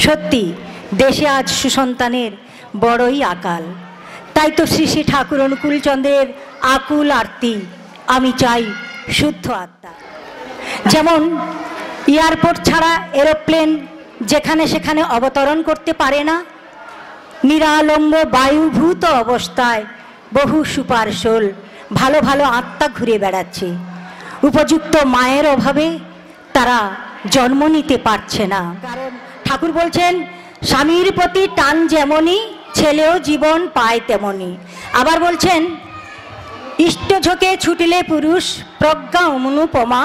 সত্যি দেশে আজ সুসন্তানের বড়ই আকাল। তাই তো শ্রী শ্রী ঠাকুর অনুকূলচন্দ্রের আকুল আরতি, আমি চাই শুদ্ধ আত্মা। যেমন এয়ারপোর্ট ছাড়া এরোপ্লেন যেখানে সেখানে অবতরণ করতে পারে না, নিরালম্ব বায়ুভূত অবস্থায় বহু সুপারসোল ভালো ভালো আত্মা ঘুরে বেড়াচ্ছে। উপযুক্ত মায়ের অভাবে তারা জন্ম নিতে পারছে না। কারণ ঠাকুর বলছেন, স্বামীর প্রতি টান যেমনই ছেলেও জীবন পায় তেমনি। আবার বলছেন, ইষ্ট ঝোঁকে ছুটিলে পুরুষ প্রজ্ঞা অনুপমা,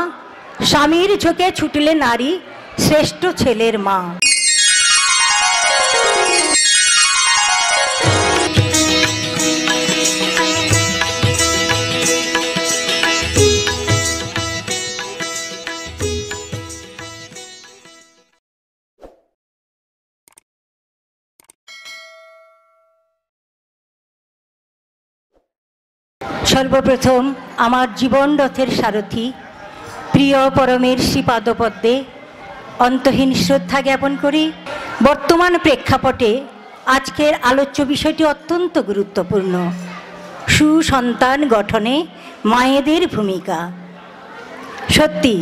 স্বামীর ঝোঁকে ছুটিলে নারী শ্রেষ্ঠ ছেলের মা। সর্বপ্রথম আমার জীবন রথের সারথি প্রিয় পরমের শ্রীপাদপদ্মে অন্তহীন শ্রদ্ধা জ্ঞাপন করি। বর্তমান প্রেক্ষাপটে আজকের আলোচ্য বিষয়টি অত্যন্ত গুরুত্বপূর্ণ। সুসন্তান গঠনে মায়েদের ভূমিকা। সত্যি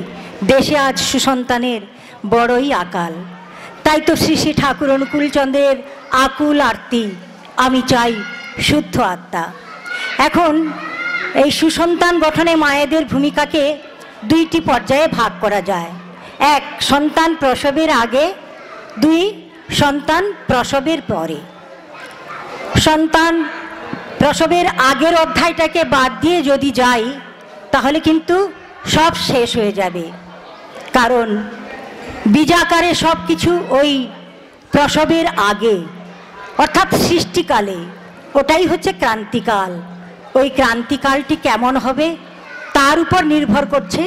দেশে আজ সুসন্তানের বড়ই আকাল। তাই তো শ্রী শ্রী ঠাকুর অনুকূলচন্দ্রের আকুল আরতি, আমি চাই শুদ্ধ আত্মা। এখন এই সুসন্তান গঠনে মায়েদের ভূমিকাকে দুইটি পর্যায়ে ভাগ করা যায়। এক, সন্তান প্রসবের আগে, দুই, সন্তান প্রসবের পরে। সন্তান প্রসবের আগের অধ্যায়টাকে বাদ দিয়ে যদি যাই তাহলে কিন্তু সব শেষ হয়ে যাবে। কারণ বীজাকারে সব কিছু ওই প্রসবের আগে, অর্থাৎ সৃষ্টিকালে, ওটাই হচ্ছে ক্রান্তিকাল। ওই ক্রান্তিকালটি কেমন হবে তার উপর নির্ভর করছে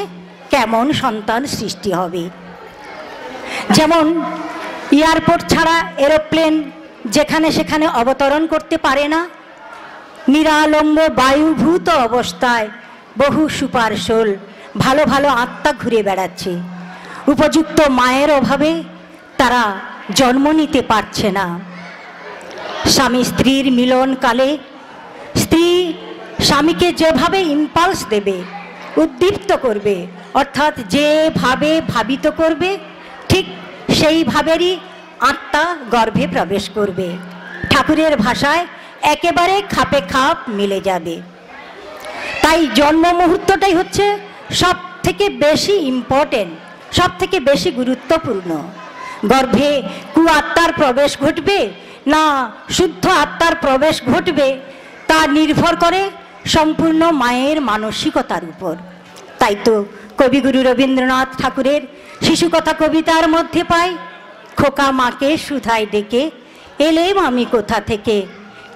কেমন সন্তান সৃষ্টি হবে। যেমন এয়ারপোর্ট ছাড়া এরোপ্লেন যেখানে সেখানে অবতরণ করতে পারে না, নিরালম্ব বায়ুভূত অবস্থায় বহু সুপারসোল ভালো ভালো আত্মা ঘুরে বেড়াচ্ছে। উপযুক্ত মায়ের অভাবে তারা জন্ম নিতে পারছে না। স্বামী স্ত্রীর মিলনকালে স্ত্রী স্বামীকে যেভাবে ইম্পালস দেবে, উদ্দীপ্ত করবে, অর্থাৎ যেভাবে ভাবিত করবে, ঠিক সেইভাবেরই আত্মা গর্ভে প্রবেশ করবে। ঠাকুরের ভাষায় একেবারে খাপে খাপ মিলে যাবে। তাই জন্ম মুহূর্তটাই হচ্ছে সব থেকে বেশি ইম্পর্টেন্ট, সব থেকে বেশি গুরুত্বপূর্ণ। গর্ভে কু আত্মার প্রবেশ ঘটবে না শুদ্ধ আত্মার প্রবেশ ঘটবে তা নির্ভর করে সম্পূর্ণ মায়ের মানসিকতার উপর। তাই তো কবিগুরু রবীন্দ্রনাথ ঠাকুরের শিশুকথা কবিতার মধ্যে পাই, খোকা মাকে সুধায় ডেকে এলেম আমি কোথা থেকে,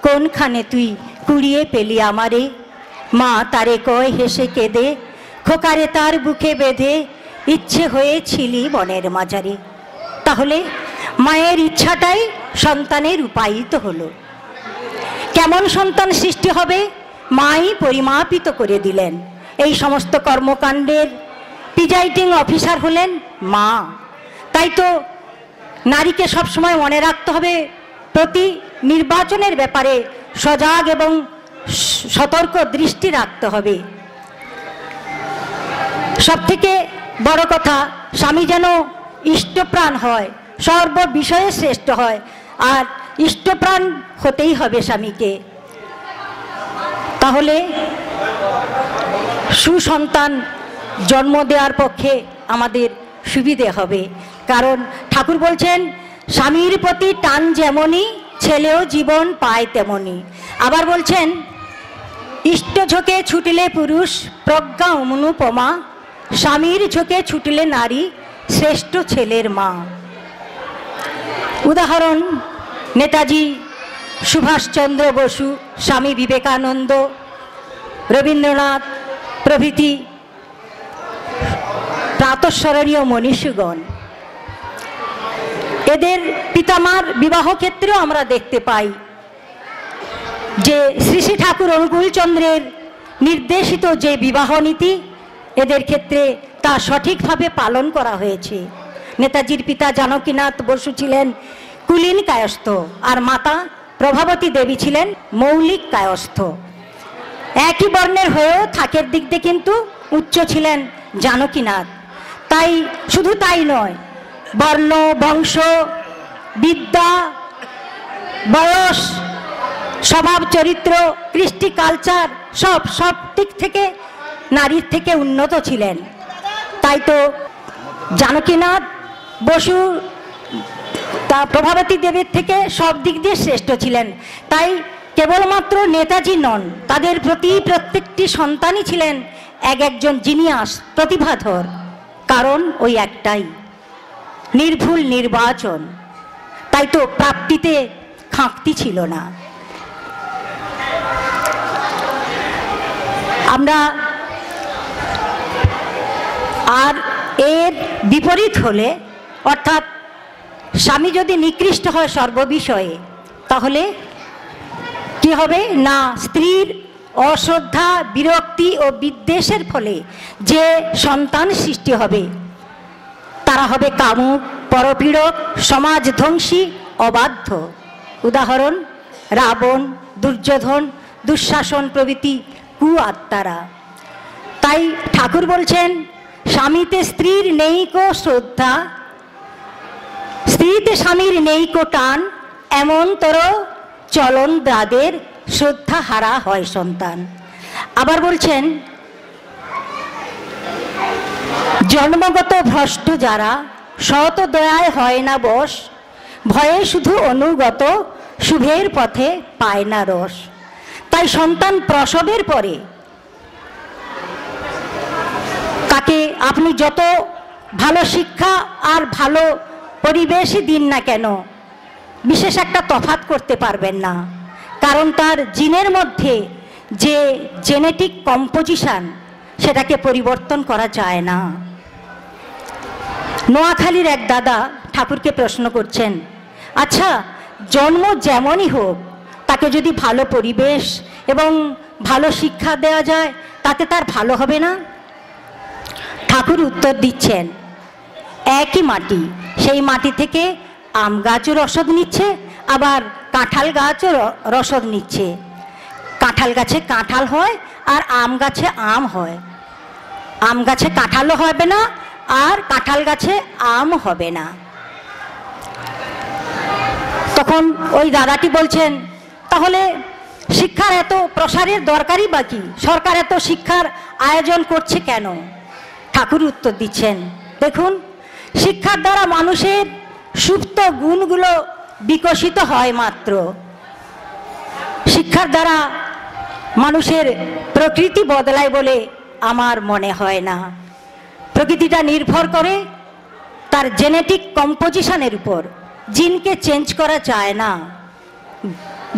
কোনখানে তুই কুড়িয়ে পেলি আমারে, মা তারে কয় হেসে কেঁদে, খোকারে তার বুকে বেঁধে ইচ্ছে হয়েছিলি বনের মাঝারে। তাহলে মায়ের ইচ্ছাটাই সন্তানের রূপায়িত হলো। কেমন সন্তান সৃষ্টি হবে মাই পরিমাপিত করে দিলেন। এই সমস্ত কর্মকাণ্ডের প্রিজাইডিং অফিসার হলেন মা। তাই তো নারীকে সবসময় মনে রাখতে হবে, প্রতি নির্বাচনের ব্যাপারে সজাগ এবং সতর্ক দৃষ্টি রাখতে হবে। সবথেকে বড় কথা, স্বামী যেন ইষ্টপ্রাণ হয়, সর্ব বিষয়ে শ্রেষ্ঠ হয়। আর ইষ্টপ্রাণ হতেই হবে স্বামীকে। তাহলে সুসন্তান জন্ম দেওয়ার পক্ষে আমাদের সুবিধে হবে। কারণ ঠাকুর বলছেন, স্বামীর প্রতি টান যেমনই ছেলেও জীবন পায় তেমনি। আবার বলছেন, ইষ্ট ঝোঁকে ছুটিলে পুরুষ প্রজ্ঞা অনুপমা, স্বামীর ঝোঁকে ছুটিলে নারী শ্রেষ্ঠ ছেলের মা। উদাহরণ, নেতাজি সুভাষচন্দ্র বসু, স্বামী বিবেকানন্দ, রবীন্দ্রনাথ প্রভৃতি প্রাতঃস্মরণীয় মনীষীগণ। এদের পিতামার বিবাহ ক্ষেত্রেও আমরা দেখতে পাই যে শ্রী শ্রী ঠাকুর অনুকূলচন্দ্রের নির্দেশিত যে বিবাহ নীতি, এদের ক্ষেত্রে তা সঠিকভাবে পালন করা হয়েছে। নেতাজির পিতা জানকীনাথ বসু ছিলেন কুলীন কায়স্থ, আর মাতা প্রভাবতী দেবী ছিলেন মৌলিক কায়স্থ। একই বর্ণের হয়েও থাকের দিক দিয়ে কিন্তু উচ্চ ছিলেন জানকীনাথ। তাই শুধু তাই নয়, বর্ণ, বংশ, বিদ্যা, বয়স, স্বভাব চরিত্র, কৃষ্টি, কালচার সব দিক থেকে নারীর থেকে উন্নত ছিলেন। তাই তো জানকীনাথ বসু তা প্রভাবতী দেবীর থেকে সব দিক দিয়ে শ্রেষ্ঠ ছিলেন। তাই কেবলমাত্র নেতাজি নন, তাদের প্রতি প্রত্যেকটি সন্তানই ছিলেন একজন জিনিয়াস, প্রতিভাধর। কারণ ওই একটাই, নির্ভুল নির্বাচন। তাই তো প্রাপ্তিতে খাঁকতি ছিল না। আমরা আর এর বিপরীত হলে, অর্থাৎ স্বামী যদি নিকৃষ্ট হয় সর্ববিষয়ে, তাহলে কি হবে না, স্ত্রীর অশ্রদ্ধা, বিরক্তি ও বিদ্বেষের ফলে যে সন্তান সৃষ্টি হবে তারা হবে কামুক, পরপীড়ক, সমাজধ্বংসী, অবাধ্য। উদাহরণ রাবণ, দুর্যোধন, দুঃশাসন প্রভৃতি কুআত্মারা। তাই ঠাকুর বলছেন, স্বামীতে স্ত্রীর নেই কো শ্রদ্ধা, স্ত্রীতে স্বামীর নেই কো টান, এমন তোর চলন দ্রাদের শ্রদ্ধা হারা হয় সন্তান। আবার বলছেন, জন্মগত ভ্রষ্ট যারা, সত দয়ায় হয় না বশ, ভয়ে শুধু অনুগত, শুভের পথে পায় না রস। তাই সন্তান প্রসবের পরে তাকে আপনি যত ভালো শিক্ষা আর ভালো পরিবেশই দিন না কেন, বিশেষ একটা তফাৎ করতে পারবেন না। কারণ তার জিনের মধ্যে যে জেনেটিক কম্পোজিশন, সেটাকে পরিবর্তন করা যায় না। নোয়াখালীর এক দাদা ঠাকুরকে প্রশ্ন করছেন, আচ্ছা জন্ম যেমনই হোক, তাকে যদি ভালো পরিবেশ এবং ভালো শিক্ষা দেওয়া যায়, তাতে তার ভালো হবে না? ঠাকুর উত্তর দিচ্ছেন, একই মাটি, সেই মাটি থেকে আম গাছও রসদ নিচ্ছে, আবার কাঁঠাল গাছও রসদ নিচ্ছে। কাঁঠাল গাছে কাঁঠাল হয় আর আম গাছে আম হয়। আম গাছে কাঁঠালও হবে না আর কাঁঠাল গাছে আম হবে না। তখন ওই দাদাটি বলছেন, তাহলে শিক্ষার এত প্রসারের দরকারই বা কি? সরকার এত শিক্ষার আয়োজন করছে কেন? ঠাকুর উত্তর দিচ্ছেন, দেখুন, শিক্ষার দ্বারা মানুষের সুপ্ত গুণগুলো বিকশিত হয় মাত্র। শিক্ষার দ্বারা মানুষের প্রকৃতি বদলায় বলে আমার মনে হয় না। প্রকৃতিটা নির্ভর করে তার জেনেটিক কম্পোজিশনের উপর। জিনকে চেঞ্জ করা যায় না।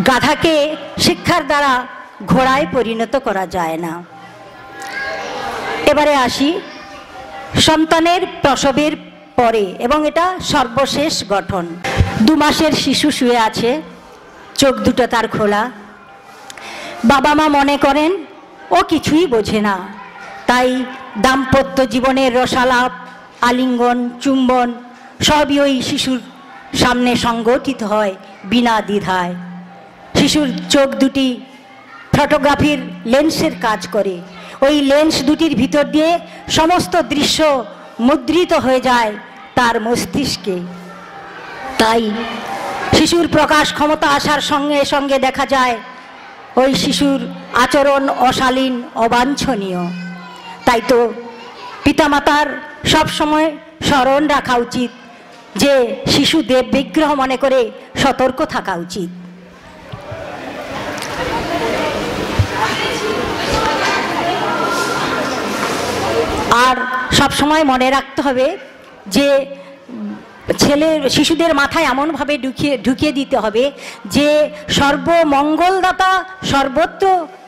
গাধাকে শিক্ষার দ্বারা ঘোড়ায় পরিণত করা যায় না। এবারে আসি সন্তানের প্রসবের পরে, এবং এটা সর্বশেষ গঠন। 2 মাসের শিশু শুয়ে আছে, চোখ দুটো তার খোলা। বাবা মা মনে করেন ও কিছুই বোঝে না, তাই দাম্পত্য জীবনের রসালাপ, আলিঙ্গন, চুম্বন সবই ওই শিশুর সামনে সংগঠিত হয় বিনা দ্বিধায়। শিশুর চোখ দুটি ফটোগ্রাফির লেন্সের কাজ করে। ওই লেন্স দুটির ভিতর দিয়ে সমস্ত দৃশ্য মুদ্রিত হয়ে যায় তার মস্তিষ্কে। তাই শিশুর প্রকাশ ক্ষমতা আসার সঙ্গে সঙ্গে দেখা যায় ওই শিশুর আচরণ অশালীন, অবাঞ্ছনীয়। তাই তো পিতামাতার সবসময় স্মরণ রাখা উচিত যে শিশু দেব বিগ্রহ মনে করে সতর্ক থাকা উচিত। আর সবসময় মনে রাখতে হবে যে শিশুদের মাথায় এমনভাবে ঢুকিয়ে দিতে হবে যে সর্বমঙ্গলদাতা সর্বত্র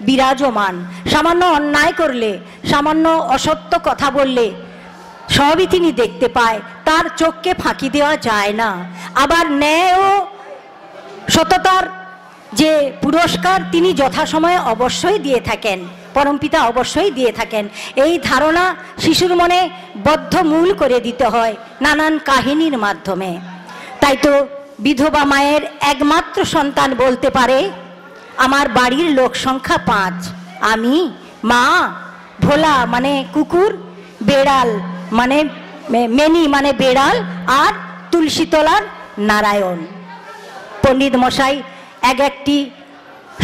বিরাজমান। সামান্য অন্যায় করলে, সামান্য অসত্য কথা বললে সবই তিনি দেখতে পায়, তার চোখকে ফাঁকি দেওয়া যায় না। আবার ন্যায় ও সততার যে পুরস্কার তিনি যথাসময়ে অবশ্যই দিয়ে থাকেন, পরমপিতা অবশ্যই দিয়ে থাকেন। এই ধারণা শিশুর মনে বদ্ধমূল করে দিতে হয় নানান কাহিনীর মাধ্যমে। তাই তো বিধবা মায়ের একমাত্র সন্তান বলতে পারে, আমার বাড়ির লোক সংখ্যা 5, আমি, মা, ভোলা মানে কুকুর, বেড়াল মানে মেনি মানে বেড়াল, আর তুলসীতলার নারায়ণ। পণ্ডিত মশাই একটি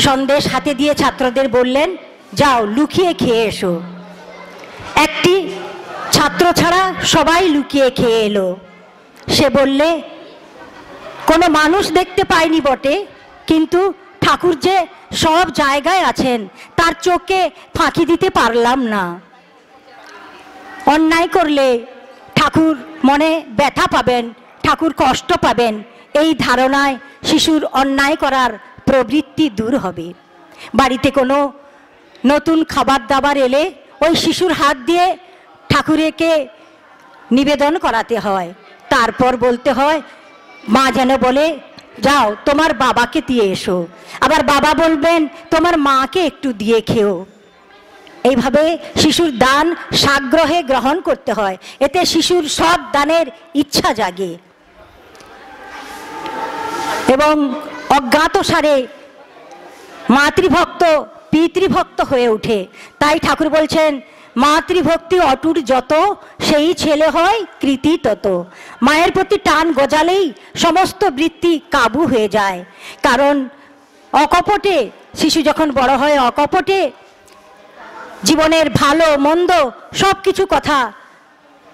সন্দেশ হাতে দিয়ে ছাত্রদের বললেন, যাও লুকিয়ে খেয়ে এসো। একটি ছাত্র ছাড়া সবাই লুকিয়ে খেয়ে এলো। সে বললে, কোনো মানুষ দেখতে পাইনি বটে, কিন্তু ঠাকুর যে সব জায়গায় আছেন তার চোখে ফাঁকি দিতে পারলাম না। অন্যায় করলে ঠাকুর মনে ব্যথা পাবেন, ঠাকুর কষ্ট পাবেন, এই ধারণায় শিশুর অন্যায় করার প্রবৃত্তি দূর হবে। বাড়িতে কোনো নতুন খাবার দাবার এলে ওই শিশুর হাত দিয়ে ঠাকুরকে নিবেদন করাতে হয়, তারপর বলতে হয়, মা যেন বলে, যাও তোমার বাবাকে দিয়ে এসো, আবার বাবা বলবেন তোমার মাকে একটু দিয়ে খেও। এইভাবে শিশুর দান সাগ্রহে গ্রহণ করতে হয়, এতে শিশুর সৎ দানের ইচ্ছা জাগে এবং অজ্ঞাতসারে মাতৃভক্ত পিতৃভক্ত হয়ে ওঠে। তাই ঠাকুর বলছেন, মাতৃভক্তি অটুট যত, সেই ছেলে হয় কৃতি তত। মায়ের প্রতি টান গজালেই সমস্ত বৃত্তি কাবু হয়ে যায়। কারণ অকপটে শিশু যখন বড় হয়, অকপটে জীবনের ভালো মন্দ সব কিছু কথা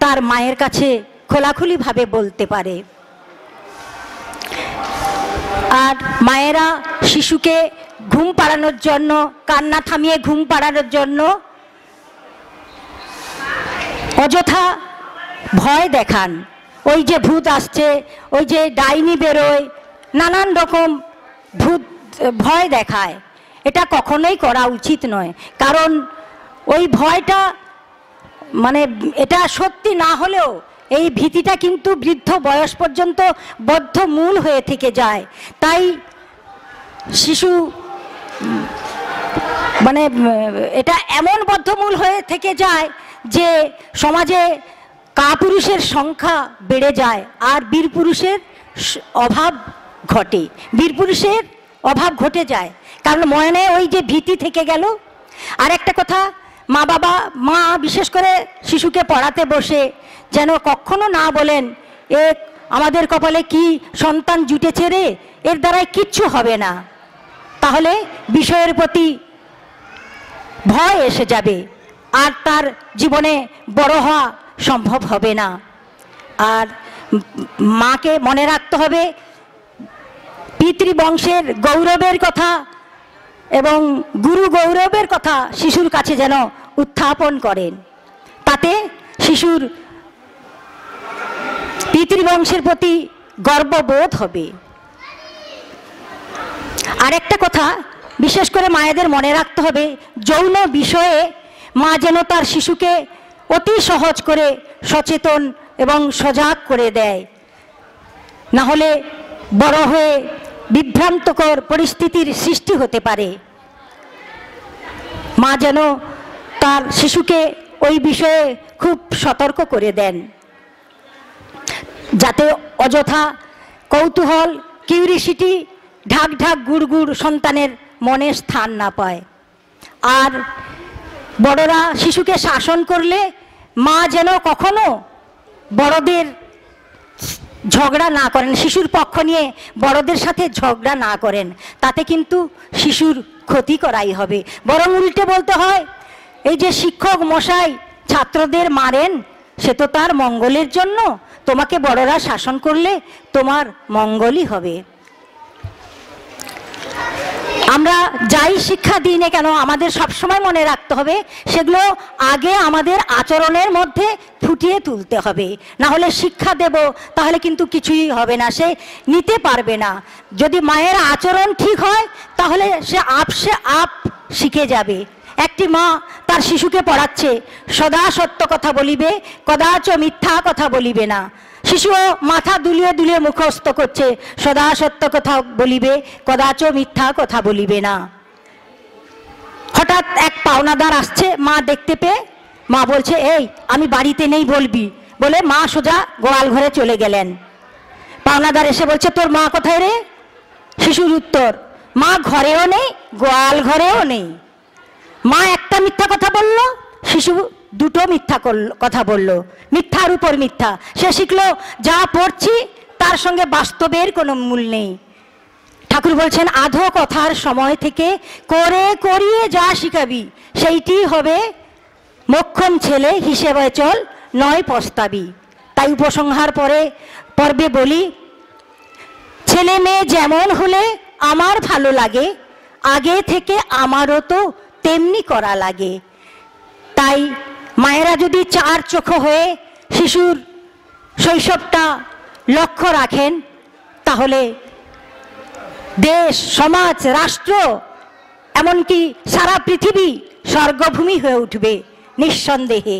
তার মায়ের কাছে খোলাখুলিভাবে বলতে পারে। আর মায়েরা শিশুকে ঘুম পাড়ানোর জন্য, কান্না থামিয়ে ঘুম পাড়ানোর জন্য অযথা ভয় দেখান। ওই যে ভূত আসছে, ওই যে ডাইনি বেরোয়, নানান রকম ভয় দেখায়। এটা কখনোই করা উচিত নয়, কারণ ওই ভয়টা মানে এটা সত্যি না হলেও এই ভীতিটা কিন্তু বৃদ্ধ বয়স পর্যন্ত বদ্ধমূল হয়ে থেকে যায়। তাই শিশু মানে এটা এমন বদ্ধমূল হয়ে থেকে যায় যে সমাজে কাপুরুষের সংখ্যা বেড়ে যায় আর বীরপুরুষের অভাব ঘটে, বীরপুরুষের অভাব ঘটে যায়, কারণ মনে ওই যে ভীতি থেকে গেল। আর একটা কথা, মা বিশেষ করে শিশুকে পড়াতে বসে যেন কখনো না বলেন, আমাদের কপালে কি সন্তান জুটেছে রে, এর দ্বারাই কিচ্ছু হবে না। তাহলে বিষয়ের প্রতি ভয় এসে যাবে আর তার জীবনে বড় হওয়া সম্ভব হবে না। আর মাকে মনে রাখতে হবে পিতৃবংশের গৌরবের কথা এবং গুরু গৌরবের কথা শিশুর কাছে যেন উত্থাপন করেন, তাতে শিশুর পিতৃবংশের প্রতি গর্ববোধ হবে। আরেকটা কথা বিশেষ করে মায়েদের মনে রাখতে হবে, যৌন বিষয়ে মা যেন তার শিশুকে অতি সহজ করে সচেতন এবং সজাগ করে দেয়, না হলে বড় হয়ে বিভ্রান্তকর পরিস্থিতির সৃষ্টি হতে পারে। মা যেন তার শিশুকে ওই বিষয়ে খুব সতর্ক করে দেন, যাতে অযথা কৌতূহল, কিউরিসিটি, ঢাক ঢাক গুড় গুড় সন্তানের মনে স্থান না পায়। আর বড়রা শিশুকে শাসন করলে মা যেন কখনো বড়দের ঝগড়া না করেন, শিশুর পক্ষ নিয়ে বড়দের সাথে ঝগড়া না করেন, তাতে কিন্তু শিশুর ক্ষতি করাই হবে। বরং উল্টে বলতে হয়, এই যে শিক্ষক মশাই ছাত্রদের মারেন, সে তো তার মঙ্গলের জন্য, তোমাকে বড়রা শাসন করলে তোমার মঙ্গলই হবে। আমরা যাই শিক্ষা দিই না কেন, আমাদের সবসময় মনে রাখতে হবে সেগুলো আগে আমাদের আচরণের মধ্যে ফুটিয়ে তুলতে হবে, না হলে শিক্ষা দেব তাহলে কিন্তু কিছুই হবে না, সে নিতে পারবে না। যদি মায়ের আচরণ ঠিক হয় তাহলে সে আপ শিখে যাবে। একটি মা তার শিশুকে পড়াচ্ছে, সদা সত্য কথা বলিবে, কদাচ মিথ্যা কথা বলিবে না। শিশুও মাথা দুলিয়ে দুলিয়ে মুখস্থ করছে, সদা সত্য কথা বলিবে, কদাচ মিথ্যা কথা বলিবে না। হঠাৎ এক পাওনাদার আসছে, মা দেখতে পেয়ে মা বলছে, এই আমি বাড়িতে নেই বলবি, বলে মা সোজা গোয়াল ঘরে চলে গেলেন। পাওনাদার এসে বলছে, তোর মা কোথায় রে? শিশুর উত্তর, মা ঘরেও নেই, গোয়াল ঘরেও নেই। মা একটা মিথ্যা কথা বলল, শিশু দুটো মিথ্যা কথা বলল, মিথ্যার উপর মিথ্যা। সে শিখলো যা পড়ছি তার সঙ্গে বাস্তবের কোনো মূল নেই। ঠাকুর বলছেন, আধো কথার সময় থেকে করে করিয়ে যা শিখাবি সেইটি হবে মোক্ষম ছেলে, হিসেবে চল নয় পস্তাবি। তাই উপসংহার পর্বে বলি, ছেলে মেয়ে যেমন হলে আমার ভালো লাগে, আগে থেকে আমারও তো তেমনি করা লাগে। তাই মায়েরা যদি চার চোখ হয়ে শিশুর শৈশবটা লক্ষ্য রাখেন, তাহলে দেশ, সমাজ, রাষ্ট্র, এমনকি সারা পৃথিবী স্বর্গভূমি হয়ে উঠবে নিঃসন্দেহে।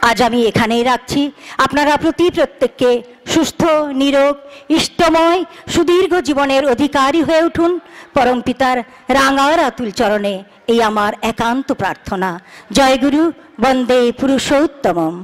আজ আমি এখানেই রাখছি। আপনারা প্রত্যেককে সুস্থ, নিরোগ, ইষ্টময়, সুদীর্ঘ জীবনের অধিকারী হয়ে উঠুন। পরমপিতার রাঙার আতুল চরণে এই আমার একান্ত প্রার্থনা। জয় গুরু, বন্দে পুরুষোত্তমম।